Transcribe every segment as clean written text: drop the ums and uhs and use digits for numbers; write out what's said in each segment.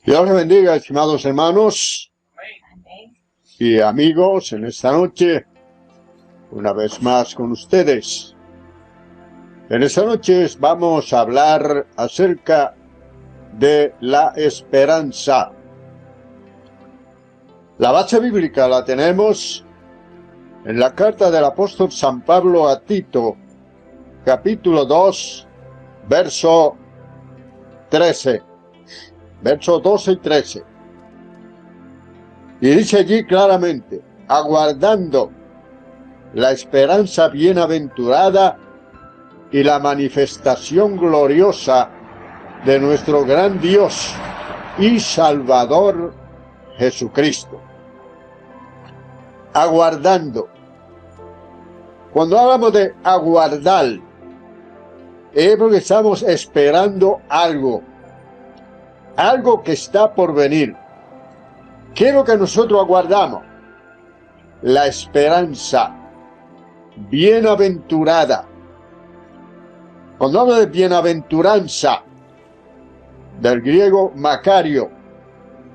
Dios les bendiga, estimados hermanos y amigos, en esta noche, una vez más con ustedes. En esta noche vamos a hablar acerca de la esperanza. La base bíblica la tenemos en la carta del apóstol San Pablo a Tito, capítulo 2, verso 13. Versos 12 y 13. Y dice allí claramente: aguardando la esperanza bienaventurada y la manifestación gloriosa de nuestro gran Dios y Salvador Jesucristo. Aguardando. Cuando hablamos de aguardar, es porque estamos esperando algo que está por venir. ¿Qué es lo que nosotros aguardamos? La esperanza bienaventurada. Cuando hablo de bienaventuranza, del griego Macario,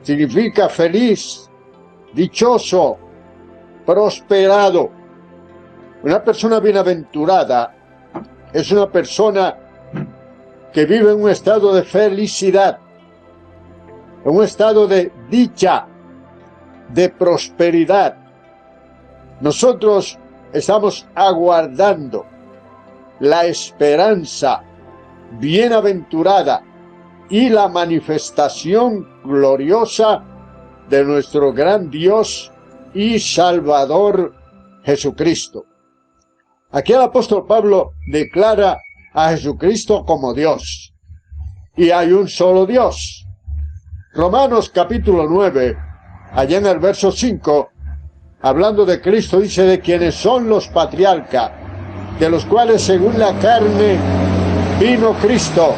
significa feliz, dichoso, prosperado. Una persona bienaventurada es una persona que vive en un estado de felicidad, en un estado de dicha, de prosperidad. Nosotros estamos aguardando la esperanza bienaventurada y la manifestación gloriosa de nuestro gran Dios y Salvador Jesucristo. Aquí el apóstol Pablo declara a Jesucristo como Dios, y hay un solo Dios. Romanos capítulo 9, allá en el verso 5, hablando de Cristo, dice: de quienes son los patriarcas, de los cuales según la carne vino Cristo,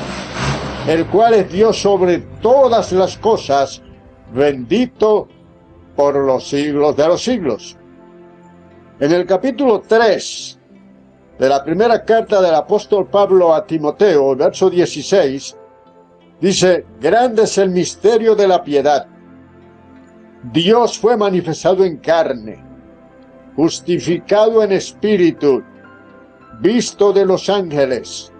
el cual es Dios sobre todas las cosas, bendito por los siglos de los siglos. En el capítulo 3 de la primera carta del apóstol Pablo a Timoteo, verso 16, dice: grande es el misterio de la piedad. Dios fue manifestado en carne, justificado en espíritu, visto de los ángeles,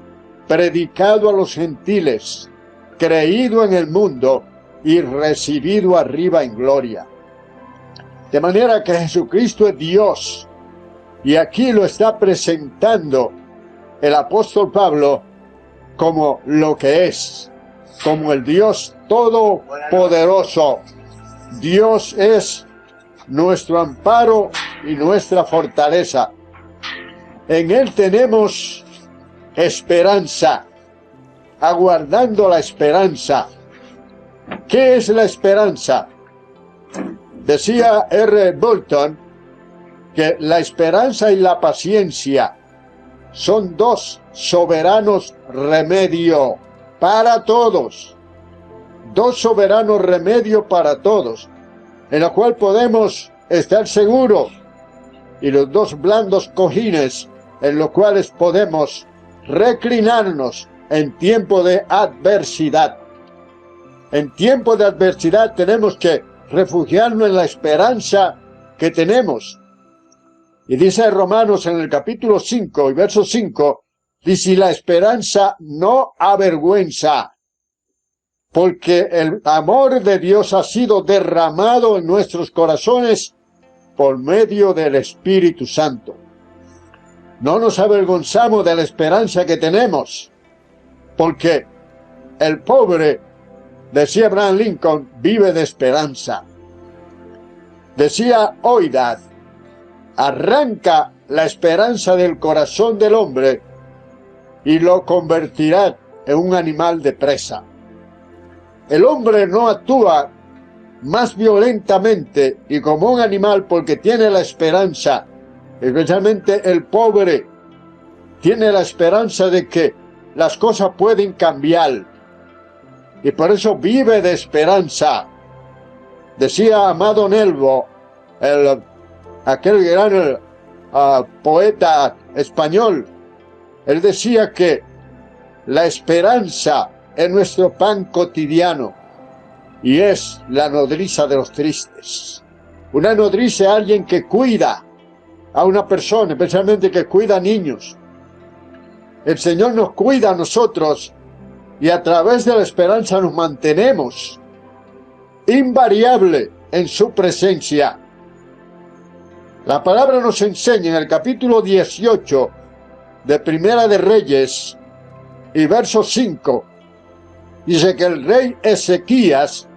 predicado a los gentiles, creído en el mundo y recibido arriba en gloria. De manera que Jesucristo es Dios, y aquí lo está presentando el apóstol Pablo como lo que es, como el Dios todopoderoso. Dios es nuestro amparo y nuestra fortaleza. En Él tenemos esperanza, aguardando la esperanza. ¿Qué es la esperanza? Decía R. Bolton que la esperanza y la paciencia son dos soberanos remedios para todos. Dos soberanos remedios para todos, en la cual podemos estar seguros, y los dos blandos cojines en los cuales podemos reclinarnos en tiempo de adversidad. En tiempo de adversidad tenemos que refugiarnos en la esperanza que tenemos. Y dice Romanos en el capítulo 5 y verso 5, dice: la esperanza no avergüenza, porque el amor de Dios ha sido derramado en nuestros corazones por medio del Espíritu Santo. No nos avergonzamos de la esperanza que tenemos, porque el pobre, decía Abraham Lincoln, vive de esperanza. Decía Oidad: arranca la esperanza del corazón del hombre y lo convertirá en un animal de presa. El hombre no actúa más violentamente y como un animal porque tiene la esperanza, especialmente el pobre, tiene la esperanza de que las cosas pueden cambiar, y por eso vive de esperanza. Decía Amado Nervo, aquel gran poeta español, él decía que la esperanza es nuestro pan cotidiano. y es la nodriza de los tristes. Una nodriza es alguien que cuida a una persona, especialmente que cuida a niños. El Señor nos cuida a nosotros y a través de la esperanza nos mantenemos invariable en su presencia. La palabra nos enseña en el capítulo 18 de Primera de Reyes y verso 5, dice que el rey Ezequías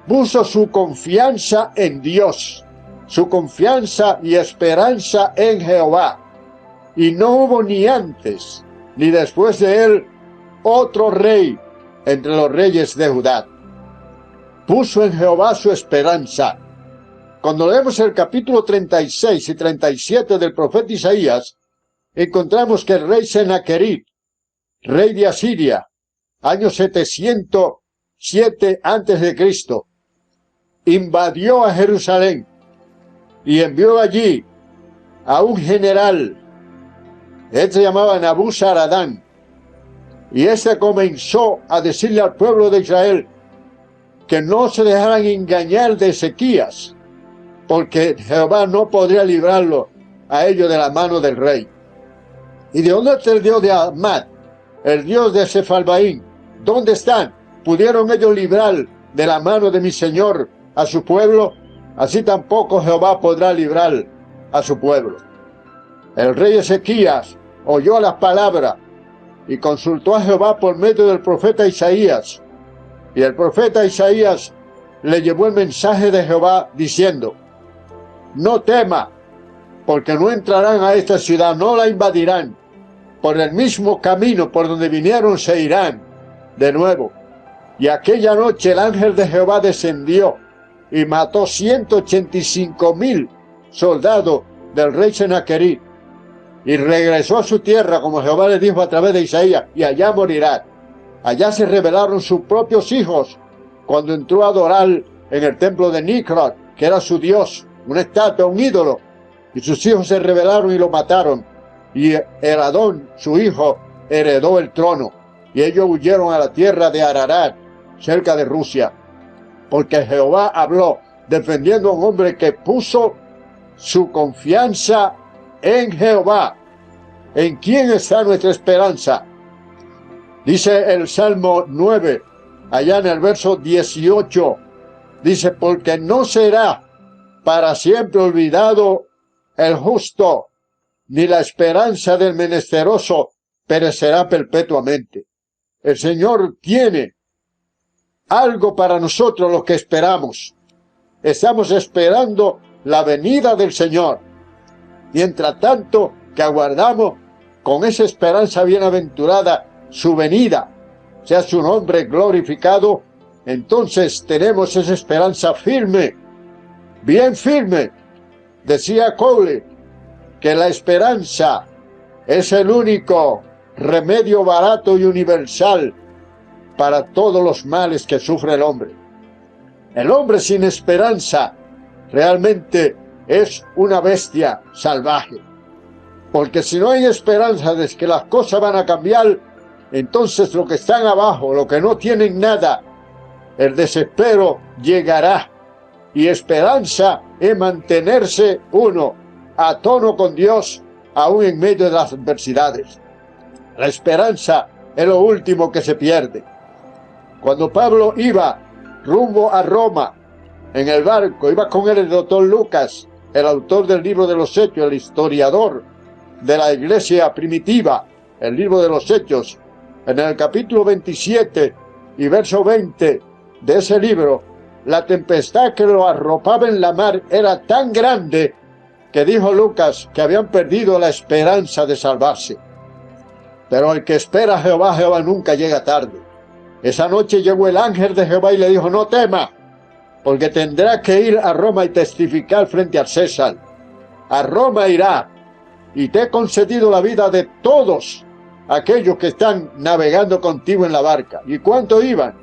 puso su confianza en Dios, su confianza y esperanza en Jehová, y no hubo ni antes ni después de él otro rey entre los reyes de Judá. Puso en Jehová su esperanza. Cuando leemos el capítulo 36 y 37 del profeta Isaías, encontramos que el rey Sennacherib, rey de Asiria, año 707 a.C., invadió a Jerusalén y envió allí a un general. Él se llamaba Nabuzaradán, y este comenzó a decirle al pueblo de Israel que no se dejaran engañar de Ezequías, porque Jehová no podría librarlo a ellos de la mano del rey. ¿Y de dónde está el Dios de Amad, el Dios de Sefalbaín? ¿Dónde están? ¿Pudieron ellos librar de la mano de mi Señor a su pueblo? Así tampoco Jehová podrá librar a su pueblo. El rey Ezequías oyó las palabras y consultó a Jehová por medio del profeta Isaías. Y el profeta Isaías le llevó el mensaje de Jehová diciendo: no tema, porque no entrarán a esta ciudad, no la invadirán. Por el mismo camino por donde vinieron se irán de nuevo. Y aquella noche el ángel de Jehová descendió y mató 185,000 soldados del rey Sennacherib, y regresó a su tierra, como Jehová le dijo a través de Isaías, y allá morirá. Allá se rebelaron sus propios hijos cuando entró a adorar en el templo de Nicrot, que era su dios, una estatua, un ídolo, y sus hijos se rebelaron y lo mataron, y Heradón, su hijo, heredó el trono, y ellos huyeron a la tierra de Ararat, cerca de Rusia, porque Jehová habló defendiendo a un hombre que puso su confianza en Jehová. ¿En quién está nuestra esperanza? Dice el Salmo 9, allá en el verso 18, dice: porque no será para siempre olvidado el justo, ni la esperanza del menesteroso perecerá perpetuamente. El Señor tiene algo para nosotros los que esperamos. Estamos esperando la venida del Señor. Mientras tanto que aguardamos con esa esperanza bienaventurada su venida, sea su nombre glorificado, entonces tenemos esa esperanza firme, bien firme. Decía Cowley que la esperanza es el único remedio barato y universal para todos los males que sufre el hombre. El hombre sin esperanza realmente es una bestia salvaje, porque si no hay esperanza de que las cosas van a cambiar, entonces los que están abajo, los que no tienen nada, el desespero llegará. Y esperanza es mantenerse uno a tono con Dios, aún en medio de las adversidades. La esperanza es lo último que se pierde. Cuando Pablo iba rumbo a Roma en el barco, iba con él el doctor Lucas, el autor del libro de los Hechos, el historiador de la iglesia primitiva, el libro de los Hechos. En el capítulo 27 y verso 20 de ese libro, la tempestad que lo arropaba en la mar era tan grande que dijo Lucas que habían perdido la esperanza de salvarse. Pero el que espera a Jehová, Jehová nunca llega tarde. Esa noche llegó el ángel de Jehová y le dijo: no tema, porque tendrá que ir a Roma y testificar frente al César. A Roma irá, y te he concedido la vida de todos aquellos que están navegando contigo en la barca. ¿Y cuánto iban?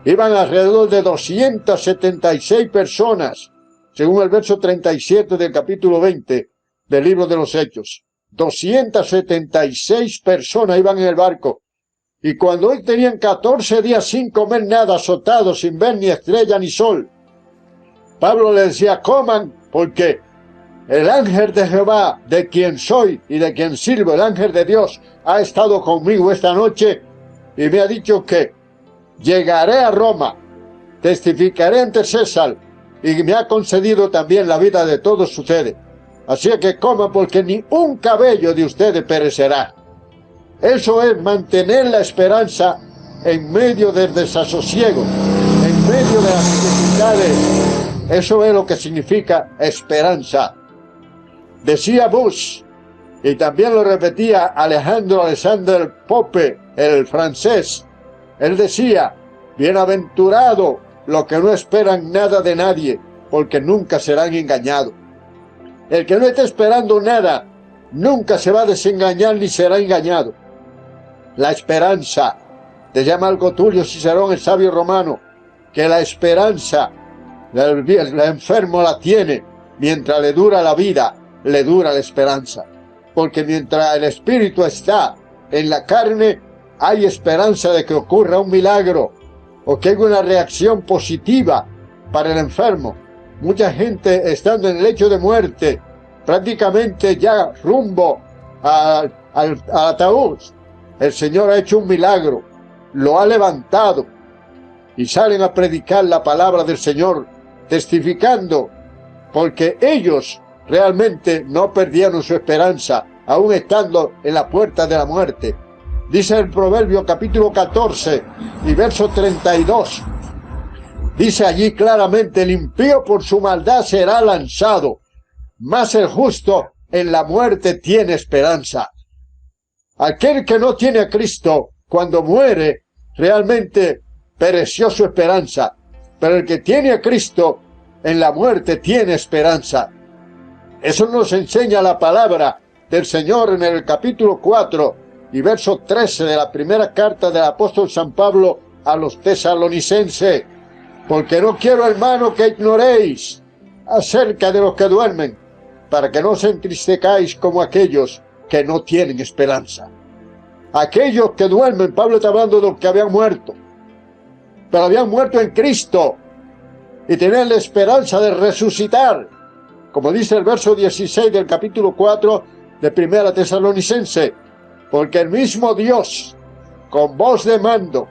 Iban alrededor de 276 personas, según el verso 37 del capítulo 20 del libro de los Hechos. 276 personas iban en el barco, Y cuando hoy tenían 14 días sin comer nada, azotados, sin ver ni estrella ni sol, Pablo les decía, coman, porque el ángel de Jehová, de quien soy y de quien sirvo, el ángel de Dios, ha estado conmigo esta noche y me ha dicho que llegaré a Roma, testificaré ante César y me ha concedido también la vida de todos ustedes. Así que coman, porque ni un cabello de ustedes perecerá. Eso es mantener la esperanza en medio del desasosiego, en medio de las dificultades. Eso es lo que significa esperanza. Decía Bush, y también lo repetía Alexander Pope, el francés. Él decía, bienaventurado los que no esperan nada de nadie, porque nunca serán engañados. El que no esté esperando nada, nunca se va a desengañar ni será engañado. La esperanza, te llama algo Tulio Cicerón, el sabio romano, que la esperanza, el enfermo la tiene, mientras le dura la vida, le dura la esperanza. Porque mientras el espíritu está en la carne, hay esperanza de que ocurra un milagro, o que haya una reacción positiva para el enfermo. Mucha gente estando en el lecho de muerte, prácticamente ya rumbo al ataúd, el Señor ha hecho un milagro, lo ha levantado, y salen a predicar la palabra del Señor, testificando, porque ellos realmente no perdieron su esperanza, aún estando en la puerta de la muerte. Dice el Proverbio capítulo 14 y verso 32, dice allí claramente, el impío por su maldad será lanzado, mas el justo en la muerte tiene esperanza. Aquel que no tiene a Cristo, cuando muere, realmente pereció su esperanza. Pero el que tiene a Cristo, en la muerte tiene esperanza. Eso nos enseña la palabra del Señor en el capítulo 4 y verso 13 de la primera carta del apóstol San Pablo a los tesalonicenses. Porque no quiero, hermano, que ignoréis acerca de los que duermen, para que no os entristezcáis como aquellos que no tienen esperanza. Aquellos que duermen, Pablo está hablando de los que habían muerto, pero habían muerto en Cristo y tenían la esperanza de resucitar, como dice el verso 16 del capítulo 4 de Primera Tesalonicense, porque el mismo Dios, con voz de mando,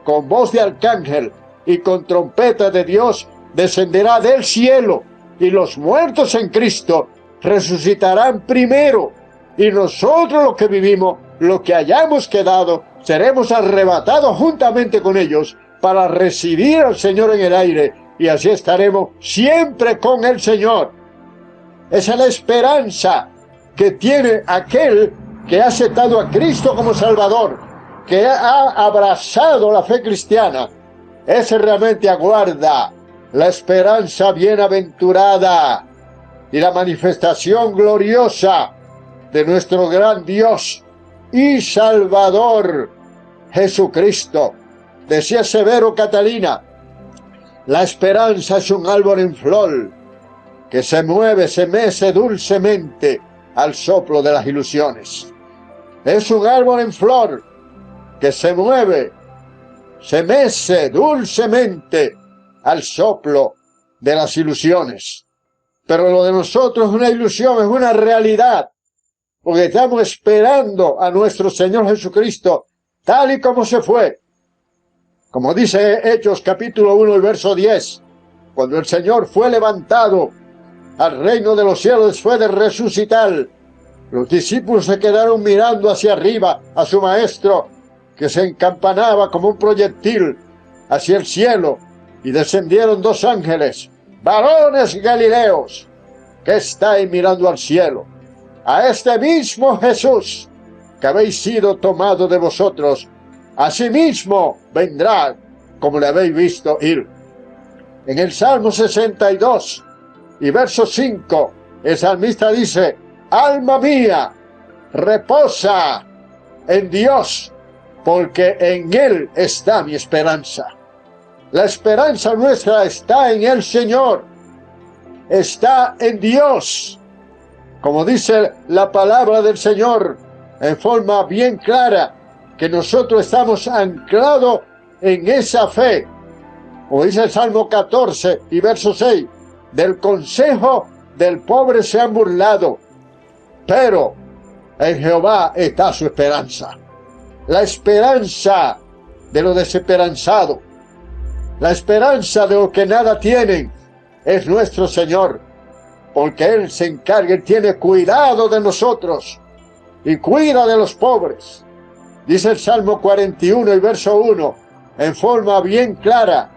con voz de arcángel y con trompeta de Dios, descenderá del cielo, y los muertos en Cristo resucitarán primero, y nosotros los que vivimos, los que hayamos quedado, seremos arrebatados juntamente con ellos para recibir al Señor en el aire, y así estaremos siempre con el Señor. Esa es la esperanza que tiene aquel que ha aceptado a Cristo como Salvador, que ha abrazado la fe cristiana. Ese realmente aguarda la esperanza bienaventurada y la manifestación gloriosa de nuestro gran Dios y Salvador Jesucristo. Decía Severo Catalina, la esperanza es un árbol en flor que se mueve, se mece dulcemente al soplo de las ilusiones. Es un árbol en flor que se mueve, se mece dulcemente al soplo de las ilusiones. Pero lo de nosotros es una ilusión, es una realidad, porque estamos esperando a nuestro Señor Jesucristo tal y como se fue. Como dice Hechos capítulo 1 y verso 10, cuando el Señor fue levantado al reino de los cielos después de resucitar, los discípulos se quedaron mirando hacia arriba a su maestro, que se encampanaba como un proyectil hacia el cielo, y descendieron dos ángeles, varones galileos, que estáis mirando al cielo, a este mismo Jesús que habéis sido tomado de vosotros, asimismo vendrá como le habéis visto ir. En el Salmo 62 y verso 5, el salmista dice, alma mía, reposa en Dios, porque en Él está mi esperanza. La esperanza nuestra está en el Señor, está en Dios. Como dice la palabra del Señor en forma bien clara, que nosotros estamos anclados en esa fe. Como dice el Salmo 14 y verso 6, del consejo del pobre se han burlado, pero en Jehová está su esperanza. La esperanza de los desesperanzados, la esperanza de los que nada tienen, es nuestro Señor, porque Él se encarga, Él tiene cuidado de nosotros y cuida de los pobres. Dice el Salmo 41 y verso 1, en forma bien clara: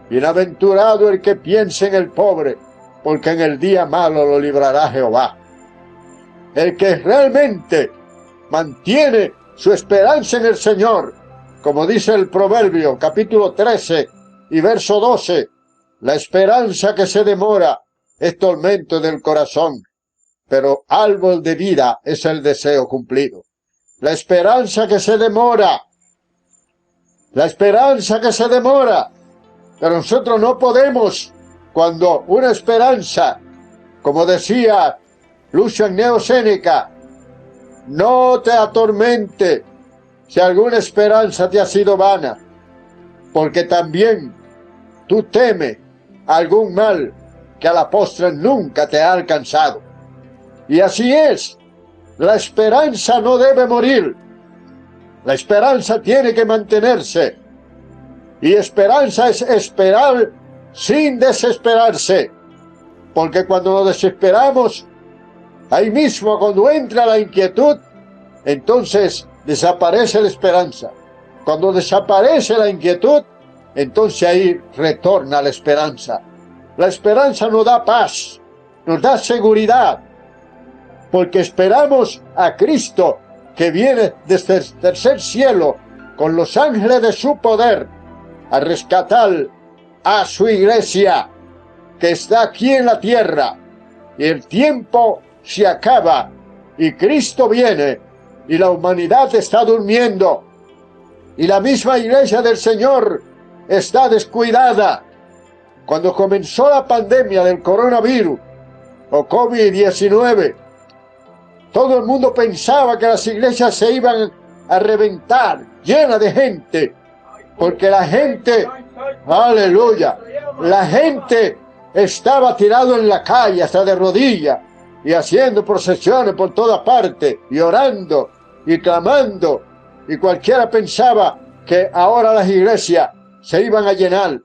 bienaventurado el que piense en el pobre, porque en el día malo lo librará Jehová. El que realmente mantiene su esperanza en el Señor, como dice el Proverbio, capítulo 13 y verso 12, la esperanza que se demora es tormento del corazón, pero árbol de vida es el deseo cumplido. La esperanza que se demora, pero nosotros no podemos, cuando una esperanza, como decía Lucian Neo Séneca, no te atormente si alguna esperanza te ha sido vana, porque también tú temes algún mal que a la postre nunca te ha alcanzado. Y así es, la esperanza no debe morir, la esperanza tiene que mantenerse, y esperanza es esperar sin desesperarse, porque cuando nos desesperamos, ahí mismo cuando entra la inquietud, entonces desaparece la esperanza. Cuando desaparece la inquietud, entonces ahí retorna la esperanza. La esperanza nos da paz, nos da seguridad, porque esperamos a Cristo que viene desde el tercer cielo con los ángeles de su poder a rescatar a su iglesia que está aquí en la tierra, y el tiempo se acaba y Cristo viene y la humanidad está durmiendo y la misma iglesia del Señor está descuidada. Cuando comenzó la pandemia del coronavirus o COVID-19, todo el mundo pensaba que las iglesias se iban a reventar, llenas de gente, porque la gente, aleluya, la gente estaba tirado en la calle hasta de rodillas y haciendo procesiones por toda parte y orando y clamando, y cualquiera pensaba que ahora las iglesias se iban a llenar,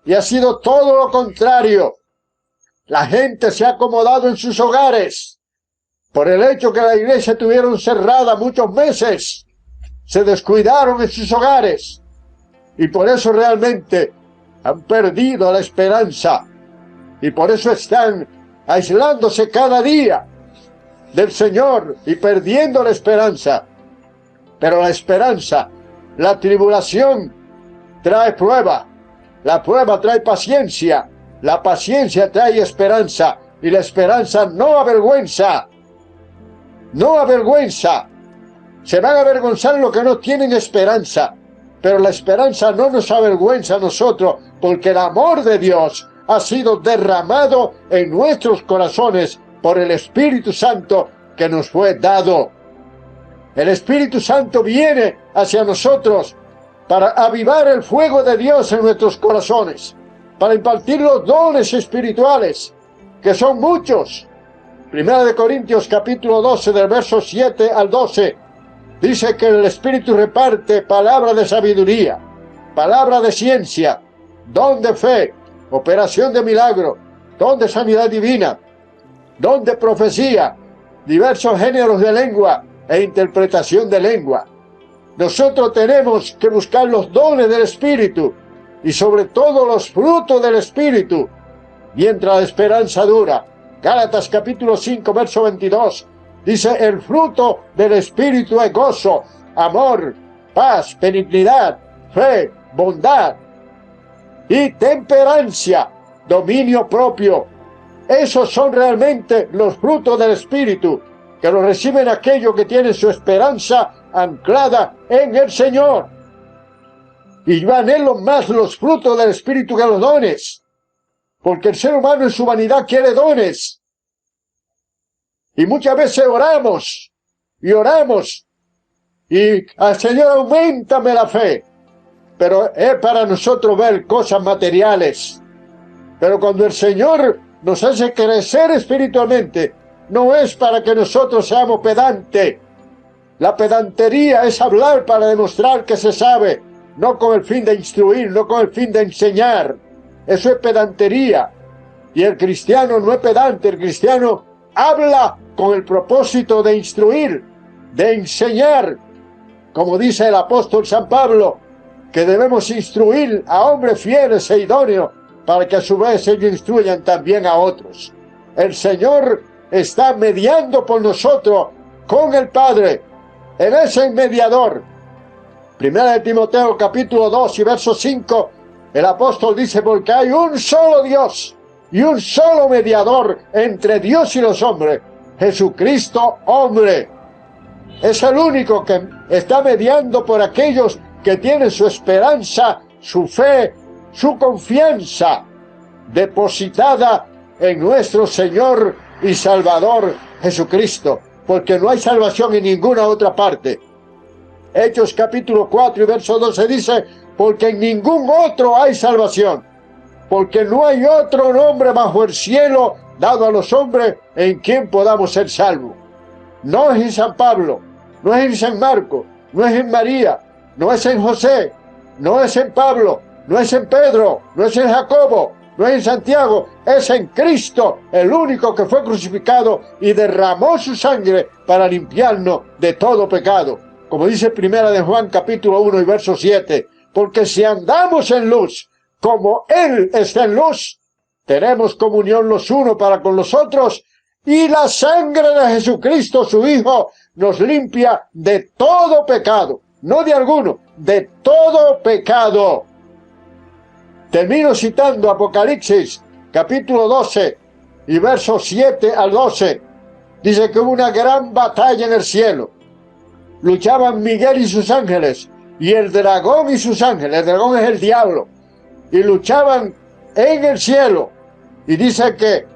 y ha sido todo lo contrario. La gente se ha acomodado en sus hogares por el hecho que la iglesia tuvieron cerrada muchos meses, se descuidaron en sus hogares y por eso realmente han perdido la esperanza y por eso están aislándose cada día del Señor y perdiendo la esperanza. Pero la esperanza, la tribulación trae prueba, la prueba trae paciencia, la paciencia trae esperanza y la esperanza no avergüenza. No avergüenza. Se van a avergonzar los que no tienen esperanza, pero la esperanza no nos avergüenza a nosotros, porque el amor de Dios ha sido derramado en nuestros corazones por el Espíritu Santo que nos fue dado. El Espíritu Santo viene hacia nosotros para avivar el fuego de Dios en nuestros corazones, para impartir los dones espirituales, que son muchos. Primera de Corintios capítulo 12 del verso 7 al 12 dice que el Espíritu reparte palabra de sabiduría, palabra de ciencia, don de fe, operación de milagro, don de sanidad divina, don de profecía, diversos géneros de lengua e interpretación de lengua. Nosotros tenemos que buscar los dones del Espíritu y sobre todo los frutos del Espíritu, mientras la esperanza dura. Gálatas capítulo 5, verso 22, dice: el fruto del Espíritu es gozo, amor, paz, benignidad, fe, bondad y temperancia, dominio propio. Esos son realmente los frutos del Espíritu, que los reciben aquellos que tienen su esperanza anclada en el Señor. Y yo anhelo más los frutos del Espíritu que los dones, porque el ser humano en su vanidad quiere dones. Y muchas veces oramos, y al Señor, auméntame la fe. Pero es para nosotros ver cosas materiales. Pero cuando el Señor nos hace crecer espiritualmente, no es para que nosotros seamos pedantes. La pedantería es hablar para demostrar que se sabe, no con el fin de instruir, no con el fin de enseñar. Eso es pedantería. Y el cristiano no es pedante, el cristiano habla con el propósito de instruir, de enseñar. Como dice el apóstol San Pablo, que debemos instruir a hombres fieles e idóneos para que a su vez ellos instruyan también a otros. El Señor está mediando por nosotros con el Padre. Él es el mediador. Primera de Timoteo capítulo 2 y verso 5, el apóstol dice, porque hay un solo Dios y un solo mediador entre Dios y los hombres, Jesucristo hombre. Es el único que está mediando por aquellos que tienen su esperanza, su fe, su confianza depositada en nuestro Señor y Salvador Jesucristo, porque no hay salvación en ninguna otra parte. Hechos capítulo 4 y verso 12 dice, porque en ningún otro hay salvación, porque no hay otro nombre bajo el cielo dado a los hombres en quien podamos ser salvos. No es en San Pablo, no es en San Marcos, no es en María, no es en José, no es en Pablo, no es en Pedro, no es en Jacobo, no es en Santiago, es en Cristo, el único que fue crucificado y derramó su sangre para limpiarnos de todo pecado. Como dice Primera de Juan capítulo 1 y verso 7, porque si andamos en luz, como Él está en luz, tenemos comunión los unos para con los otros, y la sangre de Jesucristo, su Hijo, nos limpia de todo pecado, no de alguno, de todo pecado. Termino citando Apocalipsis, capítulo 12, y versos 7 al 12. Dice que hubo una gran batalla en el cielo. Luchaban Miguel y sus ángeles, y el dragón y sus ángeles. El dragón es el diablo. Y luchaban en el cielo. Y dice que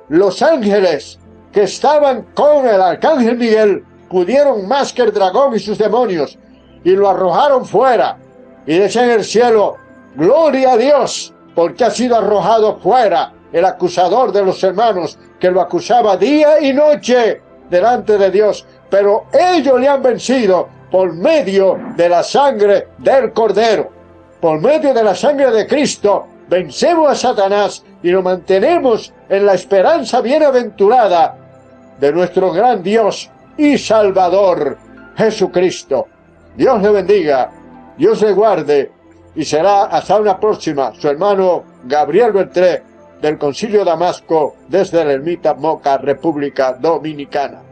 los ángeles que estaban con el arcángel Miguel pudieron más que el dragón y sus demonios, y lo arrojaron fuera. Y decía en el cielo, gloria a Dios, porque ha sido arrojado fuera el acusador de los hermanos, que lo acusaba día y noche delante de Dios. Pero ellos le han vencido por medio de la sangre del Cordero. Por medio de la sangre de Cristo vencemos a Satanás y nos mantenemos en la esperanza bienaventurada de nuestro gran Dios y Salvador, Jesucristo. Dios le bendiga, Dios le guarde, y será hasta una próxima. Su hermano Gabriel Beltré, del Concilio de Damasco, desde la Ermita Moca, República Dominicana.